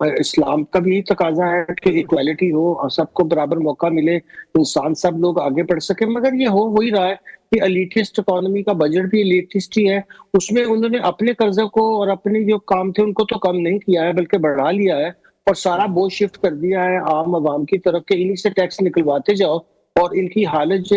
اسلام کا بھی تقاضا ہے کہ ایکویلٹی ہو اور سب کو برابر موقع ملے، انسان سب لوگ آگے بڑھ سکے، مگر یہ ہو وہی رہا ہے کہ الیٹسٹ اکانومی کا بجٹ بھی الیٹسٹ ہی ہے. اس میں انہوں نے اپنے قرضوں کو اور اپنے جو کام تھے ان کو تو کم نہیں کیا ہے بلکہ بڑھا لیا ہے، اور سارا بوجھ شفٹ کر دیا ہے عام عوام کی طرف کہ انہی سے ٹیکس نکلواتے جاؤ، اور ان کی حالت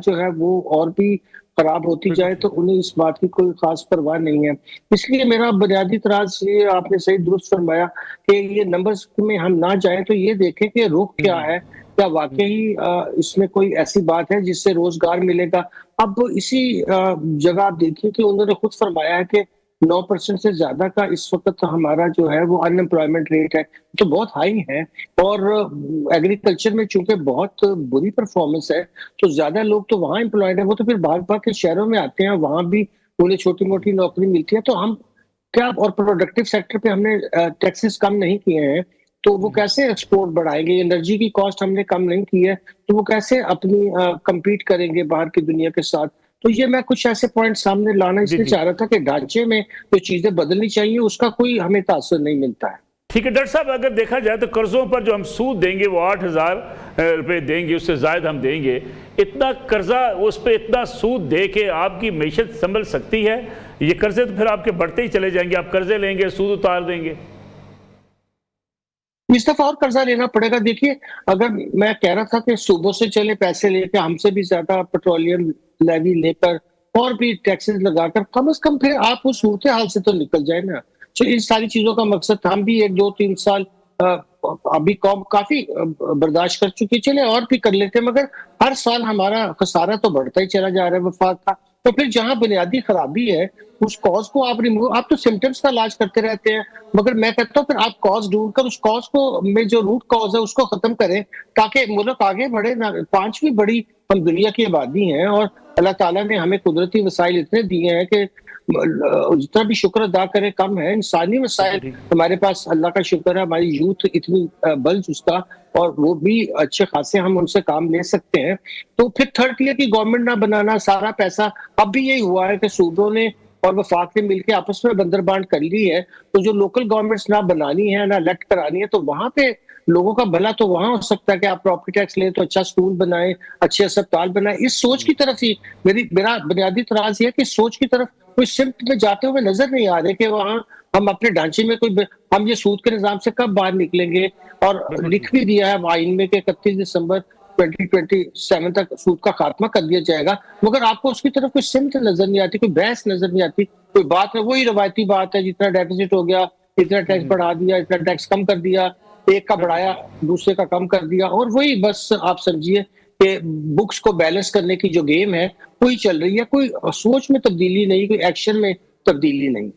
جو ہے وہ اور بھی خراب ہوتی جائے، تو انہیں اس بات کی کوئی خاص پرواہ نہیں ہے. اس لیے میرا بنیادی اعتراض یہ، آپ نے صحیح درست فرمایا کہ یہ نمبرز میں ہم نہ جائیں تو یہ دیکھیں کہ رخ کیا ہے، کیا واقعی اس میں کوئی ایسی بات ہے جس سے روزگار ملے گا. اب اسی جگہ آپ دیکھیں کہ انہوں نے خود فرمایا ہے کہ 9% سے زیادہ کا اس وقت ہمارا جو ہے وہ ان امپلائمنٹ ریٹ ہے، تو بہت ہائی ہے، اور ایگریکلچر میں چونکہ بہت بری پرفارمنس ہے تو زیادہ لوگ تو وہاں امپلائڈ ہیں، وہ تو پھر بھاگ بھاگ کے شہروں میں آتے ہیں، وہاں بھی انہیں چھوٹی موٹی نوکری ملتی ہے. تو ہم کیا، اور پروڈکٹیو سیکٹر پہ ہم نے ٹیکسز کم نہیں کیے ہیں تو وہ کیسے ایکسپورٹ بڑھائیں گے؟ انرجی کی کاسٹ ہم نے کم نہیں کی ہے تو وہ کیسے اپنی کمپیٹ کریں گے باہر کی دنیا کے ساتھ؟ تو یہ میں کچھ ایسے پوائنٹ سامنے لانا اس لیے چاہ رہا تھا کہ ڈھانچے میں جو چیزیں بدلنی چاہیے اس کا کوئی ہمیں تاثر نہیں ملتا ہے. ٹھیک ہے ڈاکٹر صاحب، اگر دیکھا جائے تو قرضوں پر جو ہم سود دیں گے وہ 8,000 روپے دیں گے، اس سے زائد ہم دیں گے. اتنا قرضہ، اس پہ اتنا سود دے کے آپ کی معیشت سنبھل سکتی ہے؟ یہ قرضے تو پھر آپ کے بڑھتے ہی چلے جائیں گے، آپ قرضے لیں گے، سود اتار دیں گے. اس دفعہ اور قرضہ لینا پڑے گا. دیکھیے، اگر میں کہہ رہا تھا کہ صوبوں سے چلے پیسے لے کے، ہم سے بھی زیادہ پیٹرولیم لیوی لے کر اور بھی ٹیکسز لگا کر، کم از کم پھر آپ اس صورتحال سے تو نکل جائے نا. ان ساری چیزوں کا مقصد، ہم بھی 1-2-3 سال ابھی قوم کافی برداشت کر چکی، چلے اور بھی کر لیتے، مگر ہر سال ہمارا خسارہ تو بڑھتا ہی چلا جا رہا ہے وفاق کا. تو پھر جہاں بنیادی خرابی ہے اس کاز کو آپ تو سمٹمز کا علاج کرتے رہتے ہیں، مگر میں کہتا ہوں پھر آپ کاز ڈھونڈ کر اس کاز کو میں جو روٹ کاز ہے اس کو ختم کریں تاکہ ملک آگے بڑھے. 5ویں بڑی ہم دنیا کی آبادی ہیں، اور اللہ تعالیٰ نے ہمیں قدرتی وسائل اتنے دیے ہیں کہ جتنا بھی شکر ادا کرے کم ہے. انسانی وسائل ہمارے پاس اللہ کا شکر ہے، ہماری یوتھ اتنی بلج اس کا، اور وہ بھی اچھے خاصے ہم ان سے کام لے سکتے ہیں. تو پھر تھرڈ ایئر کی گورنمنٹ نہ بنانا، سارا پیسہ اب بھی یہی ہوا ہے کہ صوبوں نے اور وفاق نے مل کے آپس میں بندر بانٹ کر لی ہے. تو جو لوکل گورنمنٹس نہ بنانی ہے نہ الیکٹ کرانی ہے، تو وہاں پہ لوگوں کا بھلا تو وہاں ہو سکتا ہے کہ آپ پراپرٹی ٹیکس لیں تو اچھا سکول بنائیں، اچھے اسپتال بنائیں. اس سوچ کی طرف ہی میرا بنیادی اعتراض یہ ہے کہ سوچ کی طرف کوئی سمت میں جاتے ہوئے نظر نہیں آ رہے کہ وہاں ہم اپنے ڈھانچے میں ہم یہ سود کے نظام سے کب باہر نکلیں گے. اور لکھ بھی دیا ہے آئین میں کہ 31 دسمبر 2027 تک سود کا خاتمہ کر دیا جائے گا، مگر آپ کو اس کی طرف کوئی سمت نظر نہیں آتی، کوئی بحث نظر نہیں آتی، کوئی بات ہے. وہی روایتی بات ہے، جتنا ڈیفیسٹ ہو گیا اتنا ٹیکس بڑھا دیا، اتنا ٹیکس کم کر دیا، ایک کا بڑھایا دوسرے کا کم کر دیا، اور وہی بس آپ سمجھیے کہ بکس کو بیلنس کرنے کی جو گیم ہے وہی چل رہی ہے. کوئی سوچ میں تبدیلی نہیں، کوئی ایکشن میں تبدیلی نہیں.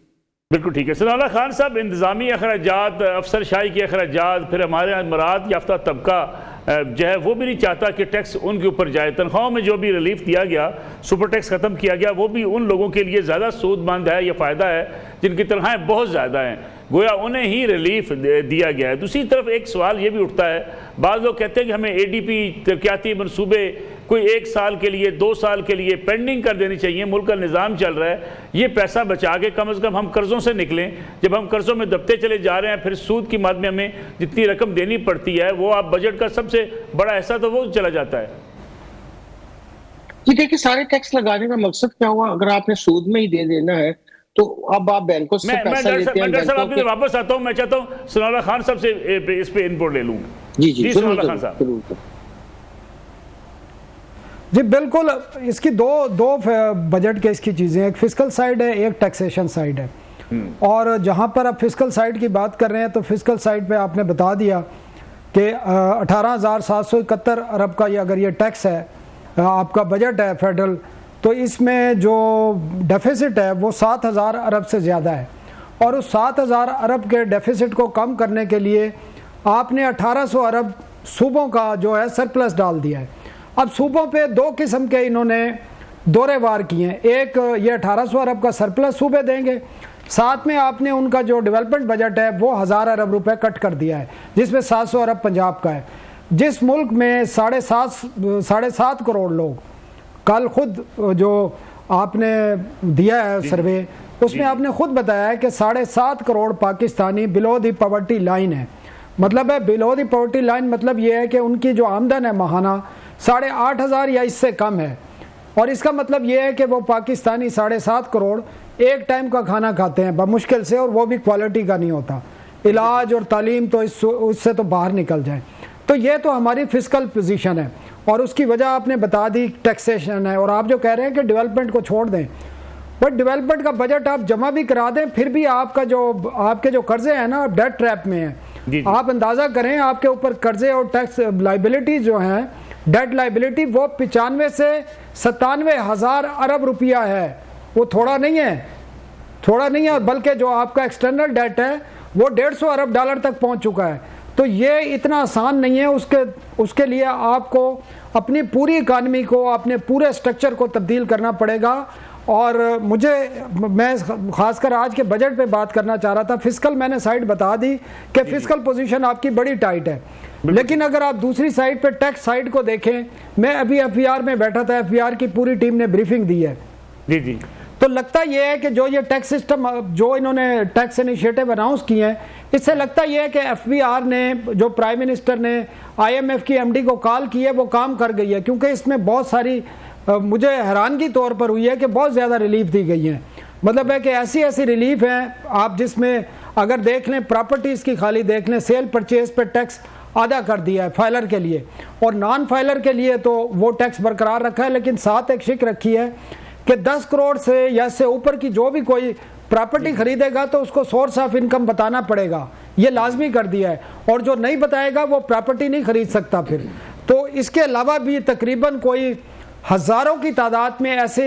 بالکل ٹھیک ہے. ثناء اللہ خان صاحب، انتظامی اخراجات، افسر شاہی کے اخراجات، پھر ہمارے مراعات یافتہ طبقہ جو ہے وہ بھی نہیں چاہتا کہ ٹیکس ان کے اوپر جائے. تنخواہوں میں جو بھی ریلیف دیا گیا، سپر ٹیکس ختم کیا گیا، وہ بھی ان لوگوں کے لیے زیادہ سود مند ہے یا فائدہ ہے جن کی تنخواہیں بہت زیادہ ہیں، گویا انہیں ہی ریلیف دیا گیا ہے. دوسری طرف ایک سوال یہ بھی اٹھتا ہے، بعض لوگ کہتے ہیں کہ ہمیں اے ڈی پی ترقیاتی منصوبے کوئی 1 سال کے لیے 2 سال کے لیے پینڈنگ کر دینی چاہیے. ملک کا نظام چل رہا ہے، یہ پیسہ بچا کے کم از کم ہم قرضوں سے نکلیں. جب ہم قرضوں میں دبتے چلے جا رہے ہیں، پھر سود کی مد میں ہمیں جتنی رقم دینی پڑتی ہے وہ آپ بجٹ کا سب سے بڑا حصہ تو وہ چلا جاتا ہے. جی دیکھیں، سارے ٹیکس لگانے کا مقصد کیا ہوا؟ اگر آپ نے سود میں ہی دے دینا ہے تو اب آپ بینکوں سے پیسہ لیتے ہیں. میں ڈاکٹر صاحب آپ کی واپس آتا ہوں، میں چاہتا ہوں ثناء اللہ خان صاحب سے اس پہ انپوٹ لے لوں. جی ثناء اللہ خان صاحب. جی بالکل، اس کی دو بجٹ کے اس کی چیزیں ہیں، ایک فسکل سائیڈ ہے، ایک ٹیکسیشن سائیڈ ہے. اور جہاں پر آپ فسکل سائیڈ کی بات کر رہے ہیں تو فسکل سائیڈ پہ آپ نے بتا دیا کہ 18,771 ارب کا یہ اگر یہ ٹیکس ہے، آپ کا بجٹ ہے فیڈرل، تو اس میں جو ڈیفیسٹ ہے وہ 7,000 ارب سے زیادہ ہے. اور اس 7,000 ارب کے ڈیفیسٹ کو کم کرنے کے لیے آپ نے 1,800 ارب صوبوں کا جو ہے سرپلس ڈال دیا ہے. اب صوبوں پہ 2 قسم کے انہوں نے دورے وار کیے ہیں. ایک یہ 1,800 ارب کا سرپلس صوبے دیں گے، ساتھ میں آپ نے ان کا جو ڈیولپمنٹ بجٹ ہے وہ 1,000 ارب روپے کٹ کر دیا ہے، جس میں 700 ارب پنجاب کا ہے. جس ملک میں 7.5 کروڑ لوگ، کل خود جو آپ نے دیا ہے سروے، اس میں آپ نے خود بتایا ہے کہ 7.5 کروڑ پاکستانی بلو دی پاورٹی لائن ہے. مطلب ہے بلو دی پاورٹی لائن مطلب یہ ہے کہ ان کی جو آمدن ہے ماہانہ 8,500 یا اس سے کم ہے. اور اس کا مطلب یہ ہے کہ وہ پاکستانی 7.5 کروڑ ایک ٹائم کا کھانا کھاتے ہیں بمشکل سے, اور وہ بھی کوالٹی کا نہیں ہوتا. علاج اور تعلیم تو اس سے تو باہر نکل جائیں. تو یہ تو ہماری فسکل پوزیشن ہے, اور اس کی وجہ آپ نے بتا دی ٹیکسیشن ہے. اور آپ جو کہہ رہے ہیں کہ ڈیولپمنٹ کو چھوڑ دیں, بٹ ڈیولپمنٹ کا بجٹ آپ جمع بھی کرا دیں پھر بھی آپ کے جو قرضے ہیں نا ڈیٹ ٹریپ میں ہیں. آپ اندازہ کریں آپ کے اوپر قرضے اور ٹیکس لائبلٹی جو ہیں, ڈیٹ لائبلٹی وہ 95 سے 97 ہزار ارب روپیہ ہے. وہ تھوڑا نہیں ہے, بلکہ جو آپ کا ایکسٹرنل ڈیٹ ہے وہ 150 ارب ڈالر تک پہنچ چکا ہے. تو یہ اتنا آسان نہیں ہے. اس کے لیے آپ کو اپنی پوری اکانومی کو, اپنے پورے سٹرکچر کو تبدیل کرنا پڑے گا. اور میں خاص کر آج کے بجٹ پہ بات کرنا چاہ رہا تھا. فسکل میں نے سائڈ بتا دی کہ فسکل پوزیشن آپ کی بڑی ٹائٹ ہے, لیکن اگر آپ دوسری سائڈ پہ ٹیکس سائڈ کو دیکھیں, میں ابھی ایف بی آر میں بیٹھا تھا, ایف بی آر کی پوری ٹیم نے بریفنگ دی ہے. جی تو لگتا یہ ہے کہ جو یہ ٹیکس سسٹم جو انہوں نے ٹیکس انیشیٹو اناؤنس کیے ہیں, اس سے لگتا یہ ہے کہ ایف بی آر نے, جو پرائم منسٹر نے آئی ایم ایف کی ایم ڈی کو کال کی ہے, وہ کام کر گئی ہے. کیونکہ اس میں بہت ساری مجھے حیرانگی طور پر ہوئی ہے کہ بہت زیادہ ریلیف دی گئی ہیں. مطلب ہے کہ ایسی ریلیف ہیں آپ جس میں اگر دیکھ لیں پراپرٹیز کی خالی دیکھ لیں, سیل پرچیز پہ ٹیکس آدھا کر دیا ہے فائلر کے لیے, اور نان فائلر کے لیے تو وہ ٹیکس برقرار رکھا ہے. لیکن ساتھ ایک شک رکھی ہے کہ 10 کروڑ سے یا اس سے اوپر کی جو بھی کوئی پراپرٹی خریدے گا تو اس کو سورس آف انکم بتانا پڑے گا, یہ لازمی کر دیا ہے. اور جو نہیں بتائے گا وہ پراپرٹی نہیں خرید سکتا پھر. تو اس کے علاوہ بھی تقریباً کوئی ہزاروں کی تعداد میں ایسے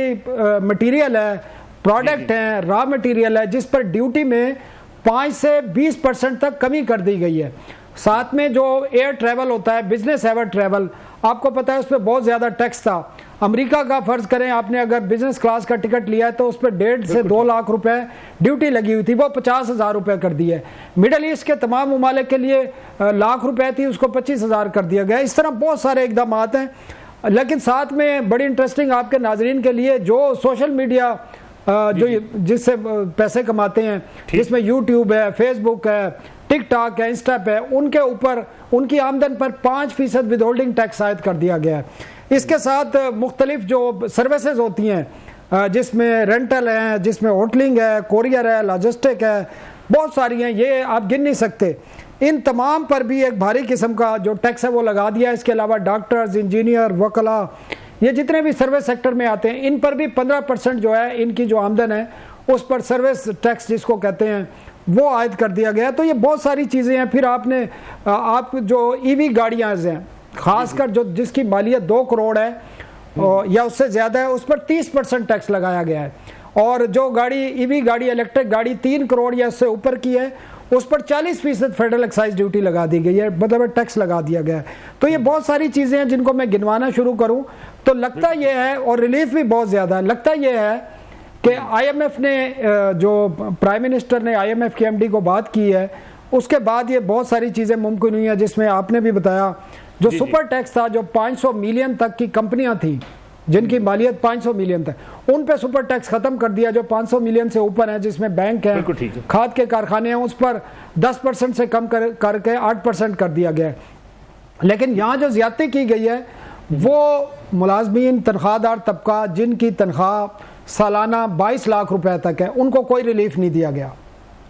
مٹیریل ہے, پروڈکٹ ہیں, را مٹیریل ہے, جس پر ڈیوٹی میں 5 سے 20% تک کمی کر دی گئی ہے. ساتھ میں جو ایئر ٹریول ہوتا ہے, بزنس ایور ٹریول, آپ کو پتہ ہے اس پہ بہت زیادہ ٹیکس تھا. امریکہ کا فرض کریں آپ نے اگر بزنس کلاس کا ٹکٹ لیا ہے تو اس پہ 1.5 سے 2 لاکھ روپے ڈیوٹی لگی ہوئی تھی, وہ 50,000 روپے کر دی ہے. مڈل ایسٹ کے تمام ممالک کے لیے لاکھ روپے تھی, اس کو 25,000 کر دیا گیا. اس طرح بہت سارے اقدامات ہیں. لیکن ساتھ میں بڑی انٹرسٹنگ آپ کے ناظرین کے لیے, جو سوشل میڈیا جو جس سے پیسے کماتے ہیں, جس میں یوٹیوب ہے, فیس بک ہے, ٹک ٹاک ہے, انسٹا پہ, ان کے اوپر ان کی آمدن پر 5% ود ہولڈنگ ٹیکس عائد کر دیا گیا ہے. اس کے ساتھ مختلف جو سروسز ہوتی ہیں, جس میں رینٹل ہیں, جس میں ہوٹلنگ ہے, کوریئر ہے, لاجسٹک ہے, بہت ساری ہیں, یہ آپ گن نہیں سکتے. ان تمام پر بھی ایک بھاری قسم کا جو ٹیکس ہے وہ لگا دیا. اس کے علاوہ ڈاکٹرز, انجینئر, وکلاء, یہ جتنے بھی سروس سیکٹر میں آتے ہیں, ان پر بھی 15% جو ہے ان کی جو آمدن ہے اس پر سروس ٹیکس جس کو کہتے ہیں وہ عائد کر دیا گیا. تو یہ بہت ساری چیزیں ہیں. پھر آپ جو ای وی گاڑیاں ہیں, خاص کر جس کی مالیت 2 کروڑ ہے یا اس سے زیادہ ہے, اس پر 30% ٹیکس لگایا گیا ہے. اور جو گاڑی ای وی گاڑی, الیکٹرک گاڑی 3 کروڑ یا اس سے اوپر کی ہے, اس پر 40% فیڈرل ایکسائز ڈیوٹی لگا دی گئی ہے, مطلب ٹیکس لگا دیا گیا ہے. تو یہ بہت ساری چیزیں ہیں جن کو میں گنوانا شروع کروں تو لگتا یہ ہے, اور ریلیف بھی بہت زیادہ ہے. لگتا یہ ہے کہ آئی ایم ایف نے, جو پرائم منسٹر نے آئی ایم ایف کی ایم ڈی کو بات کی ہے, اس کے بعد یہ بہت ساری چیزیں ممکن ہوئی ہیں, جس میں آپ نے بھی بتایا جو سپر ٹیکس تھا, جو 500 ملین تک کی کمپنیاں تھیں جن کی مالیت 500 ملین تک, ان پہ سپر ٹیکس ختم کر دیا. جو 500 ملین سے اوپر ہیں, جس میں بینک ہیں, کھاد کے کارخانے ہیں, اس پر 10% سے کم کر کے 8% کر دیا گیا ہے. لیکن یہاں جو زیادتی کی گئی ہے وہ ملازمین, تنخواہ دار طبقہ جن کی تنخواہ سالانہ 22 لاکھ روپے تک ہے, ان کو کوئی ریلیف نہیں دیا گیا.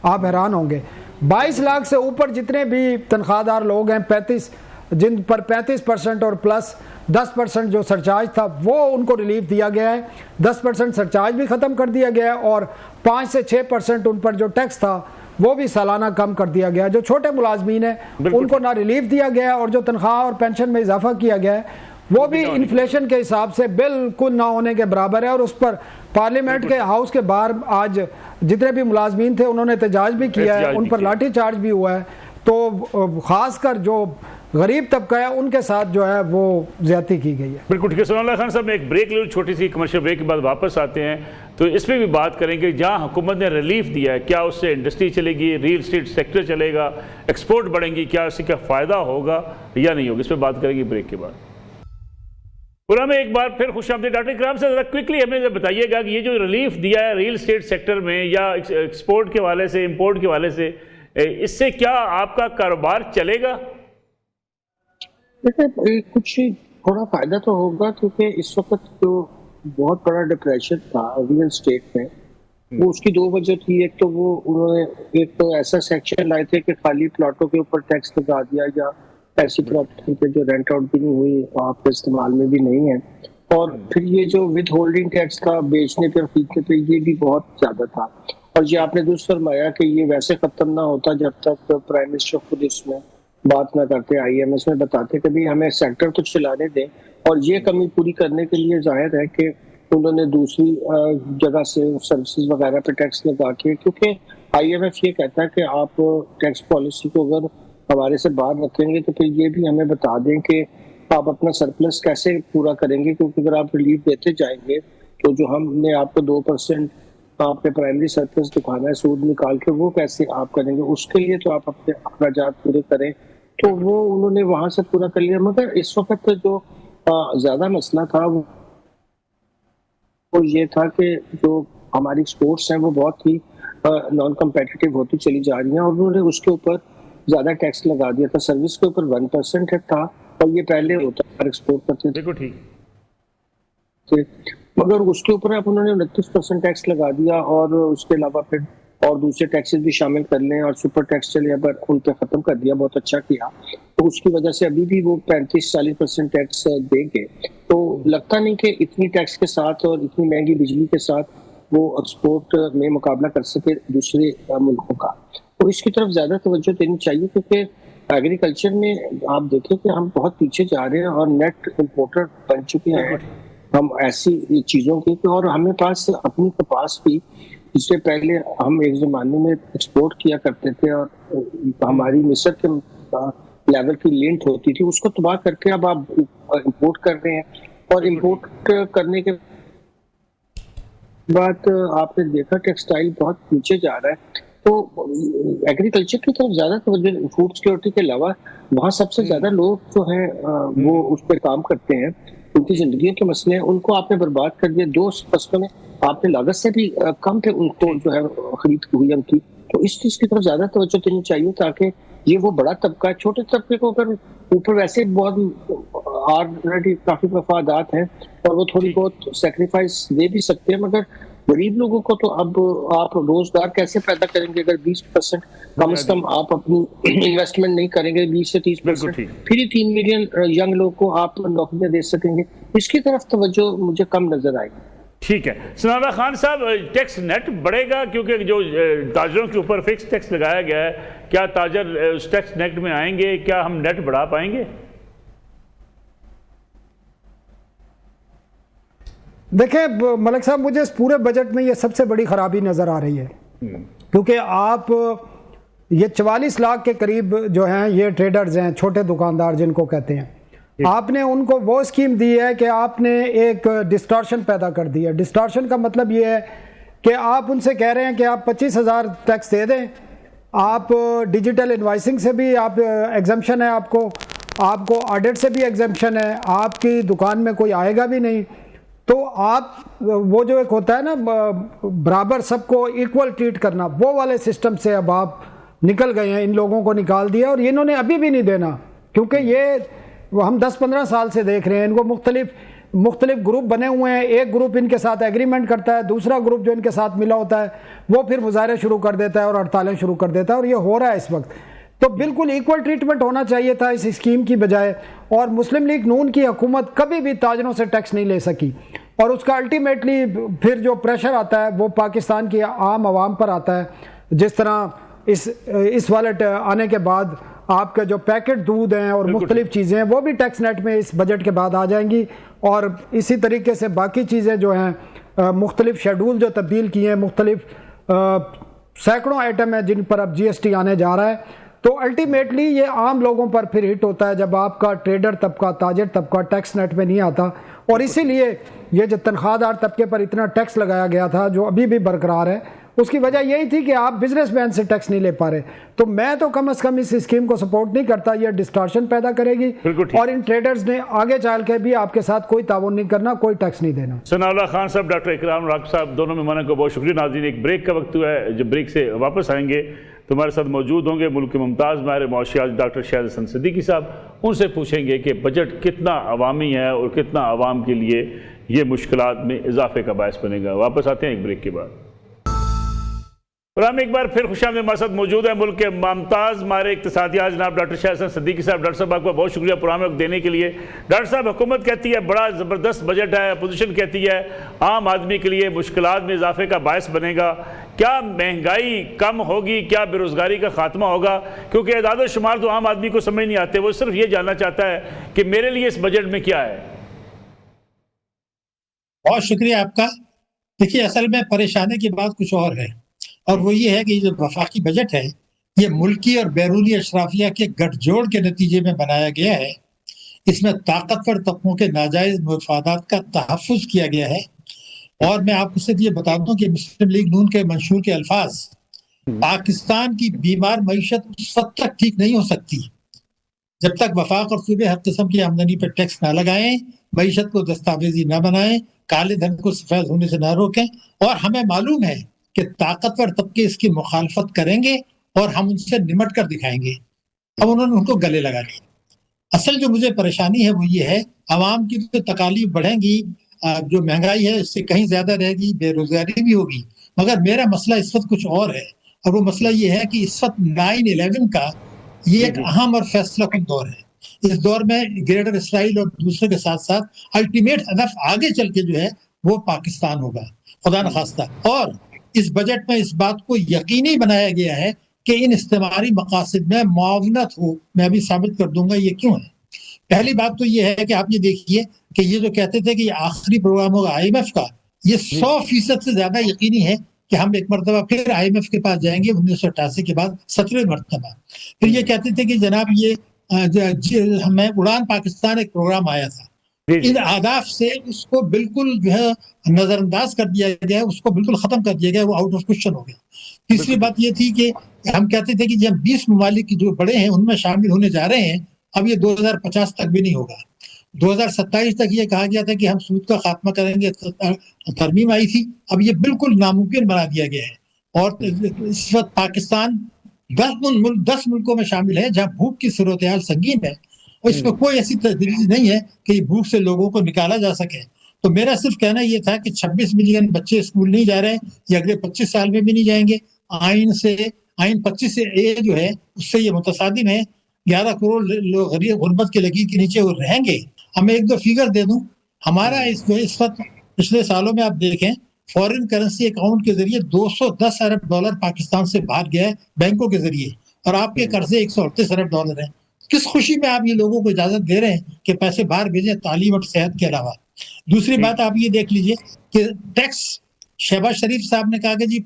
آپ حیران ہوں گے, 22 لاکھ سے اوپر جتنے بھی تنخواہ دار لوگ ہیں, 35 جن پر 35% اور پلس 10% جو سرچارج تھا وہ ان کو ریلیف دیا گیا ہے. 10% سرچارج بھی ختم کر دیا گیا ہے, اور 5 سے 6% ان پر جو ٹیکس تھا وہ بھی سالانہ کم کر دیا گیا. جو چھوٹے ملازمین ہیں ان کو نہ ریلیف دیا گیا ہے, اور جو تنخواہ اور پینشن میں اضافہ کیا گیا ہے وہ بھی انفلیشن کے حساب سے بالکل نہ ہونے کے برابر ہے. اور اس پر پارلیمنٹ کے ہاؤس کے باہر آج جتنے بھی ملازمین تھے انہوں نے احتجاج بھی کیا ہے, ان پر لاٹھی چارج بھی ہوا ہے. تو خاص کر جو غریب طبقہ ہے ان کے ساتھ جو ہے وہ زیادتی کی گئی ہے. بالکل ٹھیک ہے. ثناء اللہ خان صاحب, میں ایک بریک لے لوں, چھوٹی سی کمرشل بریک کے بعد واپس آتے ہیں تو اس پہ بھی بات کریں گے. جہاں حکومت نے ریلیف دیا ہے, کیا اس سے انڈسٹری چلے گی, ریل اسٹیٹ سیکٹر چلے گا, ایکسپورٹ بڑھیں گی, کیا اس سے کیا فائدہ ہوگا یا نہیں ہوگا, اس پہ بات کریں گے بریک کے بعد. پورا میں ایک بار پھر خوش آمدید ڈاکٹر اکرام سے ذرا کوئکلی ہمیں بتائیے گا کہ یہ جو ریلیف دیا ہے ریل اسٹیٹ سیکٹر میں یا ایکسپورٹ کے والے سے امپورٹ کے والے سے، اس سے کیا آپ کا کاروبار چلے گا؟ دیکھیں کچھ تھوڑا فائدہ تو ہوگا، کیونکہ اس وقت جو بہت بڑا ڈپریشن تھا ریل اسٹیٹ میں، وہ اس کی دو وجہ تھی۔ ایک تو وہ انہوں نے ایک تو ایسا سیکشن لائے تھے کہ خالی پلاٹوں کے اوپر ٹیکس لگا دیا، یا ایسی پراپرٹی پہ جو رینٹ آؤٹ بھی نہیں ہوئی آپ کے استعمال میں بھی نہیں ہے، اور پھر یہ جو ود ہولڈنگ ٹیکس تھا بیچنے پہ خریدنے پہ، یہ بھی بہت زیادہ تھا۔ اور یہ آپ نے درست فرمایا کہ یہ ویسے ختم نہ ہوتا جب تک پرائم منسٹر خود اس میں بات نہ کرتے، آئی ایم ایس میں بتاتے کہ بھی ہمیں سیکٹر تو چلانے دیں۔ اور یہ کمی پوری کرنے کے لیے ظاہر ہے کہ انہوں نے دوسری جگہ سے سروسز وغیرہ پہ ٹیکس لگا کے، کیونکہ آئی ایم ایف یہ کہتا ہے کہ آپ ٹیکس پالیسی کو اگر ہمارے سے باہر رکھیں گے تو پھر یہ بھی ہمیں بتا دیں کہ آپ اپنا سرپلس کیسے پورا کریں گے، کیونکہ اگر آپ ریلیف دیتے جائیں گے تو جو ہم نے آپ کو 2% آپ نے پرائمری سرپلس دکھانا ہے سود نکال کے، وہ کیسے آپ کریں گے؟ اس کے لیے تو آپ اپنے اخراجات پورے کریں۔ تو وہ انہوں نے وہاں سے پورا کر لیا، مگر اس وقت جو زیادہ مسئلہ تھا وہ یہ تھا کہ جو ہماری ایکسپورٹس ہیں وہ بہت ہی نان کمپیٹیٹیو ہوتی چلی جا رہی ہیں، اور انہوں نے اس کے اوپر زیادہ ٹیکس لگا دیا تھا۔ سروس کے اوپر 1% تھا، اور یہ پہلے ہوتا ہے ایکسپورٹ کرتے تھے، بالکل ٹھیک، مگر اس کے اوپر اب انہوں نے 29% ٹیکس لگا دیا، اور اس کے علاوہ پھر اور دوسرے ٹیکسز بھی شامل کر لیں، اور سپر ٹیکس چلے پر ان پہ ختم کر دیا، بہت اچھا کیا۔ تو اس کی وجہ سے ابھی بھی وہ 35-40% ٹیکس دیں گے، تو لگتا نہیں کہ اتنی ٹیکس کے ساتھ اور اتنی مہنگی بجلی کے ساتھ وہ ایکسپورٹ میں مقابلہ کر سکے دوسرے ملکوں کا۔ تو اس کی طرف زیادہ توجہ دینی چاہیے، کیونکہ ایگریکلچر میں آپ دیکھیں کہ ہم بہت پیچھے جا رہے ہیں اور نیٹ امپورٹر بن چکے ہیں ہم ایسی چیزوں کی، اور ہمیں پاس اپنی کپاس بھی اس سے پہلے ہم ایک زمانے میں ایکسپورٹ کیا کرتے تھے، اور ہماری مصر کے لیول کی لینٹ ہوتی تھی، اس کو تباہ کر کے اب آپ امپورٹ کر رہے ہیں، اور امپورٹ کرنے کے بعد آپ نے دیکھا ٹیکسٹائل بہت پیچھے جا رہا ہے۔ تو ایگریکلچر کی طرف زیادہ توجہ، فوڈ سیکورٹی کے علاوہ وہاں سب سے زیادہ لوگ جو ہیں وہ اس پہ کام کرتے ہیں، ان کی زندگیوں کے مسئلے ہیں، ان کو آپ نے برباد کر دیا۔ 2 فصلوں میں آپ نے لاگت سے بھی کم پہ ان کو جو ہے خرید ہوئی ان کی۔ تو اس چیز کی طرف زیادہ توجہ دینی چاہیے، تاکہ یہ وہ بڑا طبقہ ہے، چھوٹے طبقے کو اگر اوپر ویسے بہت آلریڈی کافی مفادات ہیں اور وہ تھوڑی بہت سیکریفائس دے بھی سکتے ہیں، مگر غریب لوگوں کو تو اب آپ روزگار کیسے پیدا کریں گے اگر 20% کم از کم آپ اپنی انویسٹمنٹ نہیں کریں گے، 20 سے 30%، پھر ہی 3 ملین ینگ لوگ کو آپ نوکریاں دے سکیں گے؟ اس کی طرف توجہ مجھے کم نظر آئی۔ ٹھیک ہے ثناء اللہ خان صاحب، ٹیکس نیٹ بڑھے گا کیونکہ جو تاجروں کے اوپر فکس ٹیکس لگایا گیا ہے، کیا تاجر اس ٹیکس نیٹ میں آئیں گے؟ کیا ہم نیٹ بڑھا پائیں گے؟ دیکھیں ملک صاحب، مجھے اس پورے بجٹ میں یہ سب سے بڑی خرابی نظر آ رہی ہے، کیونکہ آپ یہ 44 لاکھ کے قریب جو ہیں یہ ٹریڈرز ہیں، چھوٹے دکاندار جن کو کہتے ہیں، آپ نے ان کو وہ اسکیم دی ہے کہ آپ نے ایک ڈسٹارشن پیدا کر دی ہے۔ ڈسٹارشن کا مطلب یہ ہے کہ آپ ان سے کہہ رہے ہیں کہ آپ 25,000 ٹیکس دے دیں، آپ ڈیجیٹل انوائسنگ سے بھی آپ ایگزمپشن ہے، آپ کو آڈٹ سے بھی ایگزمپشن ہے، آپ کی دکان میں کوئی آئے گا بھی نہیں۔ تو آپ وہ جو ایک ہوتا ہے نا برابر سب کو ایکول ٹریٹ کرنا، وہ والے سسٹم سے اب آپ نکل گئے ہیں، ان لوگوں کو نکال دیا، اور انہوں نے ابھی بھی نہیں دینا، کیونکہ یہ ہم 10-15 سال سے دیکھ رہے ہیں، ان کو مختلف گروپ بنے ہوئے ہیں، ایک گروپ ان کے ساتھ ایگریمنٹ کرتا ہے، دوسرا گروپ جو ان کے ساتھ ملا ہوتا ہے وہ پھر مظاہرے شروع کر دیتا ہے اور ہڑتالیں شروع کر دیتا ہے، اور یہ ہو رہا ہے اس وقت۔ تو بالکل ایکول ٹریٹمنٹ ہونا چاہیے تھا اس اسکیم کی بجائے، اور مسلم لیگ نون کی حکومت کبھی بھی تاجروں سے ٹیکس نہیں لے سکی، اور اس کا الٹیمیٹلی پھر جو پریشر آتا ہے وہ پاکستان کی عام عوام پر آتا ہے، جس طرح اس والٹ آنے کے بعد آپ کے جو پیکٹ دودھ ہیں اور مختلف چیزیں ہیں وہ بھی ٹیکس نیٹ میں اس بجٹ کے بعد آ جائیں گی، اور اسی طریقے سے باقی چیزیں جو ہیں مختلف شیڈول جو تبدیل کیے ہیں، مختلف سینکڑوں آئٹم ہیں جن پر اب جی ایس ٹی آنے جا رہا ہے۔ تو الٹیمیٹلی یہ عام لوگوں پر پھر ہٹ ہوتا ہے جب آپ کا ٹریڈر طبقہ، تاجر طبقہ ٹیکس نیٹ میں نہیں آتا، اور اسی لیے یہ جو تنخواہ دار طبقے پر اتنا ٹیکس لگایا گیا تھا جو ابھی بھی برقرار ہے، اس کی وجہ یہی تھی کہ آپ بزنس مین سے ٹیکس نہیں لے پا رہے. تو میں تو کم از کم اس اسکیم کو سپورٹ نہیں کرتا, یہ ڈسٹارشن پیدا کرے گی, اور ان ٹریڈرز نے آگے چل کے بھی آپ کے ساتھ کوئی تعاون نہیں کرنا, کوئی ٹیکس نہیں دینا. ثناء اللہ خان صاحب, ڈاکٹر اکرام راکب صاحب, دونوں مہمانوں کو بہت شکریہ. ناظرین, ایک بریک کا وقت ہوا ہے, جب بریک سے واپس آئیں گے تو ہمارے ساتھ موجود ہوں گے ملک کے ممتاز ماہر معاشیات ڈاکٹر شاہد حسن صدیقی صاحب. ان سے پوچھیں گے کہ بجٹ کتنا عوامی ہے اور کتنا عوام کے لیے یہ مشکلات میں اضافے کا باعث بنے گا. واپس آتے ہیں ایک بریک کے بعد. پروگرام ایک بار پھر خوش آمدید. ہمارے ساتھ موجود ہے ملک کے ممتاز ماہر اقتصادیات جناب ڈاکٹر شاہد حسن صدیقی صاحب. ڈاکٹر صاحب, آپ کا بہت شکریہ پروگرام میں وقت دینے کے لیے. ڈاکٹر صاحب, حکومت کہتی ہے بڑا زبردست بجٹ ہے, اپوزیشن کہتی ہے عام آدمی کے لیے مشکلات میں اضافے کا باعث بنے گا. کیا مہنگائی کم ہوگی؟ کیا بے روزگاری کا خاتمہ ہوگا؟ کیونکہ اعداد و شمار تو عام آدمی کو سمجھ نہیں آتے, وہ صرف یہ جاننا چاہتا ہے کہ میرے لیے اس بجٹ میں کیا ہے. بہت شکریہ آپ کا. دیکھیے, اصل میں پریشانی کی بات کچھ اور ہے, اور وہ یہ ہے کہ یہ جو وفاقی بجٹ ہے یہ ملکی اور بیرونی اشرافیہ کے گٹھ جوڑ کے نتیجے میں بنایا گیا ہے. اس میں طاقتور طبقوں کے ناجائز مفادات کا تحفظ کیا گیا ہے. اور میں آپ کو صرف یہ بتا دوں کہ مسلم لیگ نون کے منشور کے الفاظ, پاکستان کی بیمار معیشت اس وقت تک ٹھیک نہیں ہو سکتی جب تک وفاق اور صوبے ہر قسم کی آمدنی پر ٹیکس نہ لگائیں, معیشت کو دستاویزی نہ بنائیں, کالے دھن کو سفید ہونے سے نہ روکیں. اور ہمیں معلوم ہے کہ طاقتور طبقے اس کی مخالفت کریں گے اور ہم ان سے نمٹ کر دکھائیں گے. اب انہوں نے ان کو گلے لگا لیا. اصل جو مجھے پریشانی ہے وہ یہ ہے, عوام کی تو تکالیف بڑھیں گی, جو مہنگائی ہے اس سے کہیں زیادہ رہے گی, بے روزگاری بھی ہوگی, مگر میرا مسئلہ اس وقت کچھ اور ہے. اور وہ مسئلہ یہ ہے کہ اس وقت 9/11 کا یہ ایک اہم اور فیصلہ کن دور ہے. اس دور میں گریٹر اسرائیل اور دوسرے کے ساتھ ساتھ الٹیمیٹ ہدف آگے چل کے جو ہے وہ پاکستان ہوگا, خدا نخواستہ. اور اس بجٹ میں اس بات کو یقینی بنایا گیا ہے کہ ان استعماری مقاصد میں معاونت ہو. میں ابھی ثابت کر دوں گا یہ کیوں ہے. پہلی بات تو یہ ہے کہ آپ یہ دیکھیے کہ یہ جو کہتے تھے کہ یہ آخری پروگرام ہوگا IMF کا, یہ 100% سے زیادہ یقینی ہے کہ ہم ایک مرتبہ پھر IMF کے پاس جائیں گے 1988 کے بعد 7ویں مرتبہ. پھر یہ کہتے تھے کہ جناب یہ ہمیں اڑان پاکستان ایک پروگرام آیا تھا, ان اہداف سے اس کو بالکل جو ہے نظر انداز کر دیا گیا, اس کو بالکل ختم کر دیا گیا, وہ آؤٹ آف کوشچن ہو گیا. تیسری بات یہ تھی کہ ہم کہتے تھے کہ جب 20 ممالک جو بڑے ہیں ان میں شامل ہونے جا رہے ہیں, اب یہ 2050 تک بھی نہیں ہوگا. 2027 تک یہ کہا گیا تھا کہ ہم سود کا خاتمہ کریں گے, ترمیم آئی تھی, اب یہ بالکل ناممکن بنا دیا گیا ہے. اور اس وقت پاکستان 10 ملکوں میں شامل ہے جہاں بھوک کی صورتحال سنگین ہے, اور اس میں کوئی ایسی تجویز نہیں ہے کہ بھوک سے لوگوں کو نکالا جا سکے. تو میرا صرف کہنا یہ تھا کہ 26 ملین بچے اسکول نہیں جا رہے, یہ اگلے 25 سال میں بھی نہیں جائیں گے. آئین 25A جو ہے اس سے یہ متصادم ہے. 11 کروڑ لوگ غریب غربت کے لکیر کے نیچے وہ رہیں گے. ہمیں ایک دو فگر دے دوں, ہمارا اس وقت پچھلے سالوں میں آپ دیکھیں فورن کرنسی اکاؤنٹ کے ذریعے $210 ارب پاکستان سے باہر گیا ہے بینکوں کے ذریعے, اور آپ کے قرضے $138 ارب ہیں. کس خوشی میں آپ یہ لوگوں کو اجازت دے رہے ہیں کہ پیسے باہر بھیجیں تعلیم اور صحت کے علاوہ. دوسری بات آپ یہ دیکھ لیجئے کہ ٹیکس, شہباز شریف صاحب نے کہا کہ جی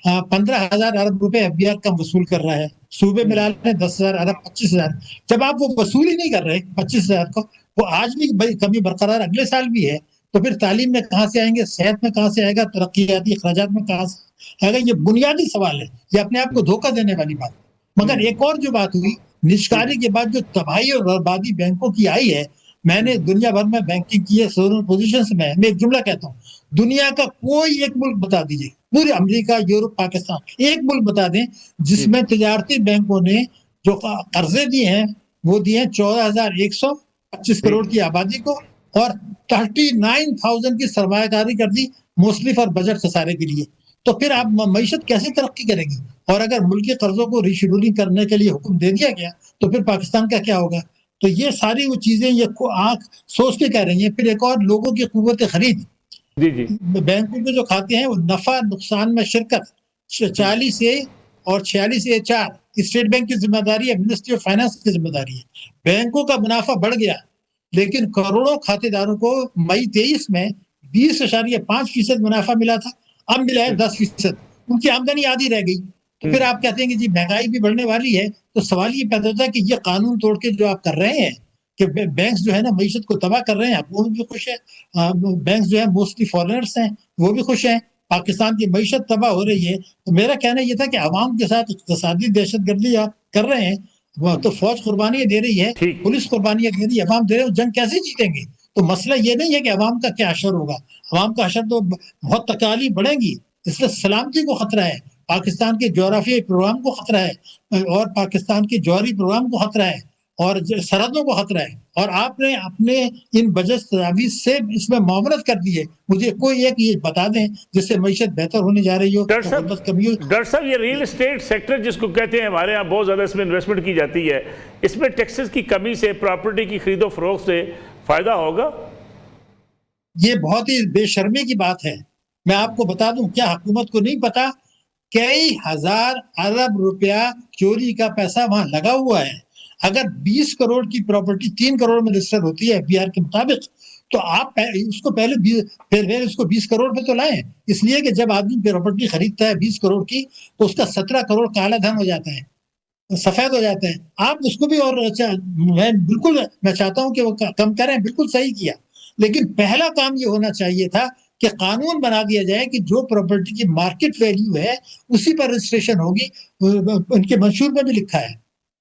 15,000 ارب روپے FBR کم وصول کر رہا ہے, صوبے ملا لیں 10,000 ارب 25,000. جب آپ وہ وصول ہی نہیں کر رہے 25,000 کو, وہ آج بھی کمی برقرار اگلے سال بھی ہے, تو پھر تعلیم میں کہاں سے آئیں گے, صحت میں کہاں سے آئے گا, ترقیاتی اخراجات میں کہاں سے آئے گا؟ یہ بنیادی سوال ہے, یہ اپنے آپ کو دھوکہ دینے والی بات. مگر ایک اور جو بات ہوئی نشکاری کے بعد, جو تباہی اور بربادی بینکوں کی آئی ہے, میں نے دنیا بھر میں بینکنگ کی ہے سورل پوزیشنز میں ایک جملہ کہتا ہوں, دنیا کا کوئی ایک ملک بتا دیجیے, پورے امریکہ, یورپ, پاکستان, ایک ملک بتا دیں جس میں تجارتی بینکوں نے جو قرضے دیے ہیں وہ دیے ہیں 14,125 کروڑ کی آبادی کو, اور 39,000 کی سرمایہ کاری کر دی مصرف اور بجٹ خسارے کے لیے. تو پھر آپ معیشت کیسے ترقی کرے گی؟ اور اگر ملکی قرضوں کو ریشیڈولنگ کرنے کے لیے حکم دے دیا گیا تو پھر پاکستان کا کیا ہوگا؟ تو یہ ساری وہ چیزیں یہ آنکھ سوچ کے کہہ رہی ہیں. پھر ایک اور, لوگوں کی قوت خرید, بینکوں کے جو کھاتے ہیں وہ نفع نقصان میں شرکت 40A اور 46A4 اسٹیٹ بینک کی ذمہ داری ہے, منسٹری آف فائنانس کی ذمہ داری ہے. بینکوں کا منافع بڑھ گیا, لیکن کروڑوں کھاتے داروں کو مئی 23 میں 20.5% منافع ملا تھا, اب ملا ہے 10%. ان کی آمدنی آدھی رہ گئی. تو پھر آپ کہتے ہیں کہ جی مہنگائی بھی بڑھنے والی ہے, تو سوال یہ پیدا ہوتا ہے کہ یہ قانون توڑ کے جو آپ کر رہے ہیں کہ بینکس جو ہے نا معیشت کو تباہ کر رہے ہیں, حکومت بھی خوش ہے, بینکس جو ہے موسٹلی فارنرز ہیں وہ بھی خوش ہیں, پاکستان کی معیشت تباہ ہو رہی ہے، تو میرا کہنا یہ تھا کہ عوام کے ساتھ اقتصادی دہشت گردی آپ کر رہے ہیں، وہ تو فوج قربانیاں دے رہی ہے، ٹھیک۔ پولیس قربانیاں دے رہی ہے، عوام دے رہے ہیں، جنگ کیسے جیتیں گے؟ تو مسئلہ یہ نہیں ہے کہ عوام کا کیا اشر ہوگا، عوام کا اشر تو بہت تکالیف بڑھیں گی، اس لیے سلامتی کو خطرہ ہے، پاکستان کے جغرافیائی پروگرام کو خطرہ ہے، اور پاکستان کے جوہری پروگرام کو خطرہ ہے، اور سرحدوں کو خطرہ ہے، اور آپ نے اپنے ان بجٹ تجاویز سے اس میں معاونت کر دی ہے۔ مجھے کوئی ایک یہ بتا دیں جس سے معیشت بہتر ہونے جا رہی ہو، غربت کمی ہو۔ ڈاکٹر صاحب یہ ریل اسٹیٹ سیکٹر جس کو کہتے ہیں، ہمارے ہاں بہت زیادہ اس میں انویسٹمنٹ کی جاتی ہے، اس میں ٹیکسز کی کمی سے، پراپرٹی کی خرید و فروخت سے فائدہ ہوگا؟ یہ بہت ہی بے شرمی کی بات ہے۔ میں آپ کو بتا دوں، کیا حکومت کو نہیں پتا کئی ہزار ارب روپیہ چوری کا پیسہ وہاں لگا ہوا ہے؟ اگر 20 کروڑ کی پراپرٹی 3 کروڑ میں رجسٹر ہوتی ہے FBR کے مطابق، تو آپ اس کو پہلے اس کو 20 کروڑ پہ تو لائیں، اس لیے کہ جب آدمی پراپرٹی خریدتا ہے 20 کروڑ کی تو اس کا 17 کروڑ کالا دھن ہو جاتا ہے، سفید ہو جاتا ہے۔ آپ اس کو بھی، اور میں چاہتا ہوں کہ وہ کم کریں، بالکل صحیح کیا، لیکن پہلا کام یہ ہونا چاہیے تھا کہ قانون بنا دیا جائے کہ جو پراپرٹی کی مارکیٹ ویلیو ہے اسی پر رجسٹریشن ہوگی۔ ان کے منشور میں بھی لکھا ہے،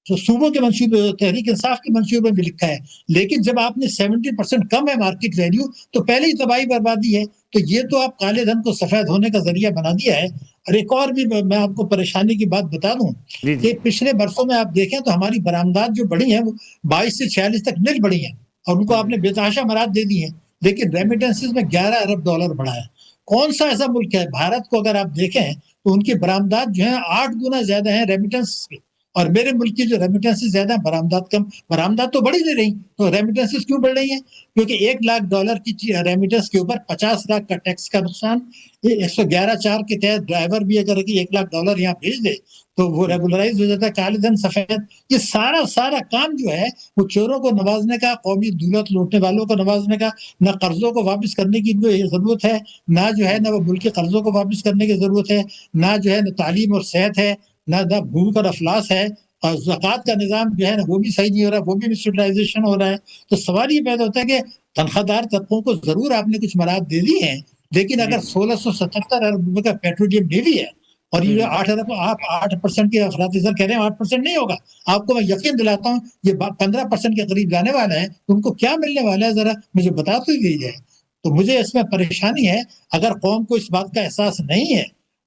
تو صوبوں کے منشور میں، تحریک انصاف کے منشور میں بھی لکھا ہے، لیکن جب آپ نے 70% کم ہے مارکیٹ ویلیو تو پہلے ہی تباہی بربادی ہے۔ تو یہ تو آپ کالے دھن کو سفید ہونے کا ذریعہ بنا دیا ہے۔ اور ایک اور بھی میں آپ کو پریشانی کی بات بتا دوں کہ پچھلے برسوں میں آپ دیکھیں تو ہماری برآمدات جو بڑھی ہیں وہ 22 سے 46 تک نل بڑھی ہیں، اور ان کو آپ نے بے تحاشا مراد دے دی ہیں، لیکن ریمیٹنسز میں 11 ارب ڈالر بڑھا ہے۔ کون سا ایسا ملک ہے؟ بھارت کو اگر آپ دیکھیں تو ان کی برآمدات جو ہیں 8 گنا زیادہ ہیں ریمیٹنس کے، اور میرے ملک کی جو ریمیٹنسز زیادہ ہیں، برآمدات کم۔ برآمدات تو بڑھی نہیں رہی، تو ریمیٹنسز کیوں بڑھ رہی ہیں؟ کیونکہ 1 لاکھ ڈالر کی ریمیٹنس کے اوپر 50 لاکھ کا ٹیکس کا نقصان۔ 111(4) کے تحت ڈرائیور بھی اگر 1 لاکھ ڈالر یہاں بھیج دے تو وہ ریگولرائز ہو جاتا ہے، کالے دھن سفید۔ یہ سارا کام جو ہے وہ چوروں کو نوازنے کا، قومی دولت لوٹنے والوں کو نوازنے کا، نہ قرضوں کو واپس کرنے کی ضرورت ہے، نہ وہ ملکی قرضوں کو واپس کرنے کی ضرورت ہے، نہ تعلیم اور صحت ہے، نہ بھوک اور افلاس ہے، اور زکوٰۃ کا نظام جو ہے نا وہ بھی صحیح نہیں ہو رہا، وہ بھی مسٹلائزیشن ہو رہا ہے۔ تو سوال یہ پیدا ہوتا ہے کہ تنخواہ دار طبقوں کو ضرور آپ نے کچھ مراد دے دی ہیں، لیکن اگر 1677 ارب روپے کا پیٹرولیم نیوی ہے، اور یہ 8 ارب، آپ 8% کے افراطی زر کہہ رہے ہیں، 8% نہیں ہوگا، آپ کو میں یقین دلاتا ہوں یہ 15% کے قریب جانے والا ہے، ان کو کیا ملنے والا ہے ذرا مجھے بتا تو دی جائے۔ تو مجھے اس میں پریشانی ہے، اگر قوم کو اس بات کا احساس نہیں ہے،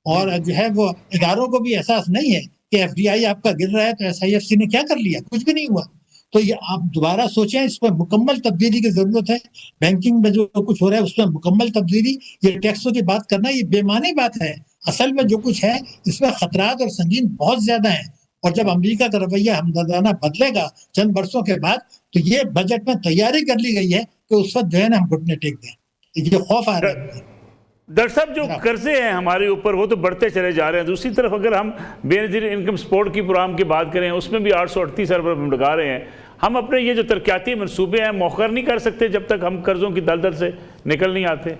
اور جو ہے وہ اداروں کو بھی احساس نہیں ہے کہ FDI آپ کا گر رہا ہے، تو SIFC نے کیا کر لیا؟ کچھ بھی نہیں ہوا۔ تو یہ آپ دوبارہ سوچیں، اس پر مکمل تبدیلی کی ضرورت ہے۔ بینکنگ میں جو کچھ ہو رہا ہے اس میں مکمل تبدیلی، یہ ٹیکسوں کی بات کرنا یہ بے معنی بات ہے۔ اصل میں جو کچھ ہے اس میں خطرات اور سنگین بہت زیادہ ہیں، اور جب امریکہ کا رویہ ہمدردانہ بدلے گا چند برسوں کے بعد تو یہ بجٹ میں تیاری کر لی گئی ہے کہ اس وقت جو ہے نا ہم گھٹنے ٹیک دیں۔ یہ خوف آ رہا ہے۔ ڈاکٹر صاحب جو قرضے ہیں ہمارے اوپر وہ تو بڑھتے چلے جا رہے ہیں، دوسری طرف اگر ہم بے نظیر انکم سپورٹ کی پروگرام کی بات کریں اس میں بھی 838 ارب ہم لگا رہے ہیں۔ ہم اپنے یہ جو ترقیاتی منصوبے ہیں مؤخر نہیں کر سکتے جب تک ہم قرضوں کی دلدل سے نکل نہیں آتے؟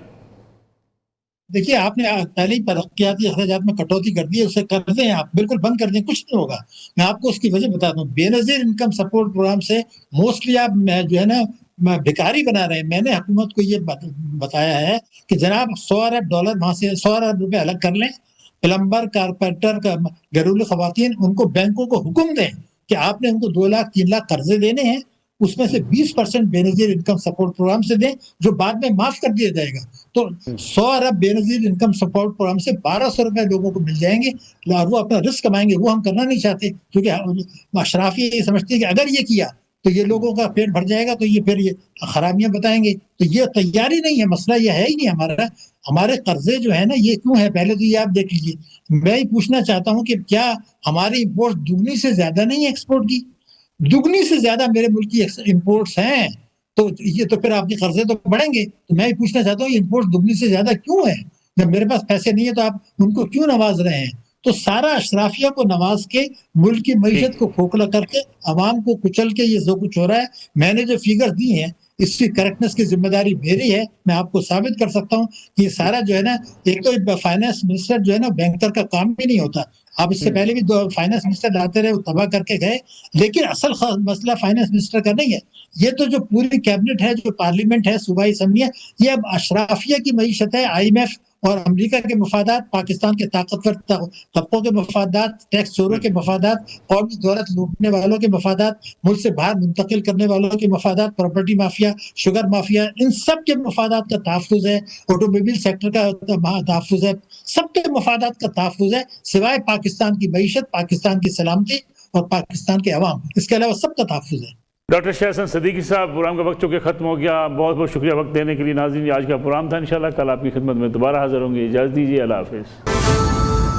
دیکھیے، آپ نے پہلے ہی ترقیاتی اخراجات میں کٹوتی کر دی ہے، اسے کر دیں، آپ بالکل بند کر دیں، کچھ نہیں ہوگا۔ میں آپ کو اس کی وجہ بتا دوں، بے نظیر انکم سپورٹ پروگرام سے موسٹلی آپ جو ہے نا بھکاری بنا رہے ہیں۔ میں نے حکومت کو یہ بتایا ہے کہ جناب 100 ارب ڈالر وہاں سے 100 ارب روپے الگ کر لیں، پلمبر، کارپینٹر، گھریلو خواتین، ان کو بینکوں کو حکم دیں کہ آپ نے ان کو 2 لاکھ 3 لاکھ قرضے دینے ہیں، اس میں سے 20% بے نظیر انکم سپورٹ پروگرام سے دیں، جو بعد میں معاف کر دیا جائے گا۔ تو 100 ارب بے نظیر انکم سپورٹ پروگرام سے 1200 روپے لوگوں کو مل جائیں گے، اور وہ اپنا رزق کمائیں گے۔ وہ ہم کرنا نہیں چاہتے، کیونکہ اشرافی یہ سمجھتے ہیں کہ اگر یہ کیا تو یہ لوگوں کا پیٹ بھر جائے گا، تو یہ پھر یہ خرابیاں بتائیں گے۔ تو یہ تیاری نہیں ہے، مسئلہ یہ ہے ہی نہیں ہمارے قرضے جو ہے نا یہ کیوں ہے؟ پہلے تو یہ آپ دیکھ لیجیے۔ میں ہی پوچھنا چاہتا ہوں کہ کیا ہماری امپورٹ دگنی سے زیادہ نہیں ہے ایکسپورٹ کی؟ دگنی سے زیادہ میرے ملک کی امپورٹس ہیں، تو یہ تو پھر آپ کے قرضے تو بڑھیں گے۔ تو میں یہ پوچھنا چاہتا ہوں یہ امپورٹ دگنی سے زیادہ کیوں ہے؟ جب میرے پاس پیسے نہیں ہے تو آپ ان کو کیوں نواز رہے ہیں؟ تو سارا اشرافیہ کو نواز کے، ملک کی معیشت کو کھوکھلا کر کے، عوام کو کچل کے یہ جو کچھ ہو رہا ہے۔ میں نے جو فیگر دی ہیں اس کی کریکٹنس کی ذمہ داری میری ہے، میں آپ کو ثابت کر سکتا ہوں کہ یہ سارا جو ہے نا، ایک تو فائنانس منسٹر جو ہے نا بینکر کا کام بھی نہیں ہوتا۔ آپ اس سے پہلے بھی 2 فائنانس منسٹر لاتے رہے، وہ تباہ کر کے گئے، لیکن اصل مسئلہ فائنانس منسٹر کا نہیں ہے۔ یہ تو جو پوری کیبنٹ ہے، جو پارلیمنٹ ہے، صوبائی اسمبلی ہے، یہ اب اشرافیہ کی معیشت ہے۔ IMF اور امریکہ کے مفادات، پاکستان کے طاقتور طبقوں کے مفادات، ٹیکس چوروں کے مفادات، قومی دولت لوٹنے والوں کے مفادات، ملک سے باہر منتقل کرنے والوں کے مفادات، پراپرٹی مافیا، شوگر مافیا، ان سب کے مفادات کا تحفظ ہے، آٹوموبائل سیکٹر کا تحفظ ہے، سب کے مفادات کا تحفظ ہے، سوائے پاکستان کی معیشت، پاکستان کی سلامتی اور پاکستان کے عوام، اس کے علاوہ سب کا تحفظ ہے۔ ڈاکٹر شاہ حسن صدیقی صاحب، پروگرام کا وقت چونکہ ختم ہو گیا، بہت بہت شکریہ وقت دینے کے لیے۔ ناظرین، آج کا پروگرام تھا، انشاءاللہ کل آپ کی خدمت میں دوبارہ حاضر ہوں گے۔ اجازت دیجیے، اللہ حافظ۔